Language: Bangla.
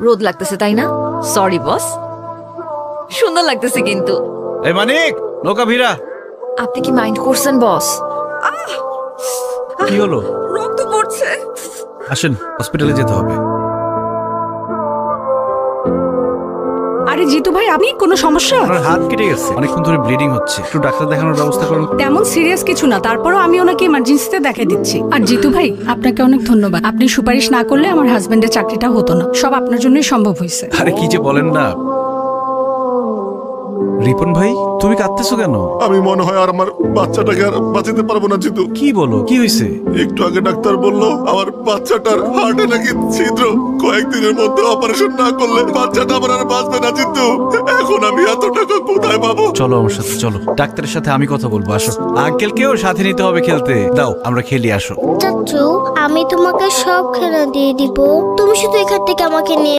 রোদ লাগতেছে তাই না? সরি বস, সুন্দর লাগতেছে কিন্তু। এই মানিক, নৌকা ভিড়া। আপনি কি মাইন্ড করছেন বস? কি হলো? রক্ত পড়ছে। আসেন, হসপিটালে যেতে হবে। আরে জিতু ভাই, আপনি কোনো সমস্যা? আপনার হাত কেটে গেছে, অনেকক্ষণ ধরে ব্লিডিং হচ্ছে, একটু ডাক্তার দেখানোর ব্যবস্থা করুন। তেমন সিরিয়াস কিছু না, তারপরও আমি ওনাকে ইমার্জেন্সিতে দেখাই দিচ্ছি। আর জিতু ভাই, আপনাকে অনেক ধন্যবাদ। আপনি সুপারিশ না করলে আমার হাজবেন্ডের চাকরিটা হতো না। সব আপনার জন্যই সম্ভব হয়েছে। আরে কি যে বলেন না। রিপন ভাই, তুমি কাঁদতেছো কেন? আমি মনে হয় আর আমার বাচ্চাটাকে আর বাঁচাতে পারবো না জিতু। কি বলো, কি হয়েছে? একটু আগে ডাক্তার বললো আমার বাচ্চাটার হার্টে নাকি ছিদ্র, কয়েকদিনের মধ্যে অপারেশন না করলে বাচ্চাটা আমার আর বাঁচবে না জিতু। এখন আমি এত টাকা কোথায় পাবো? চলো আমার সাথে, চলো ডাক্তারের সাথে আমি কথা বলবো। আসো, আঙ্কেলকেও সাথে নিতে হবে খেলতে। দাও আমরা খেলি, আসো। চাচু, আমি তোমাকে সব খেলা দিয়ে দিব, তুমি শুধু এখান থেকে আমাকে নিয়ে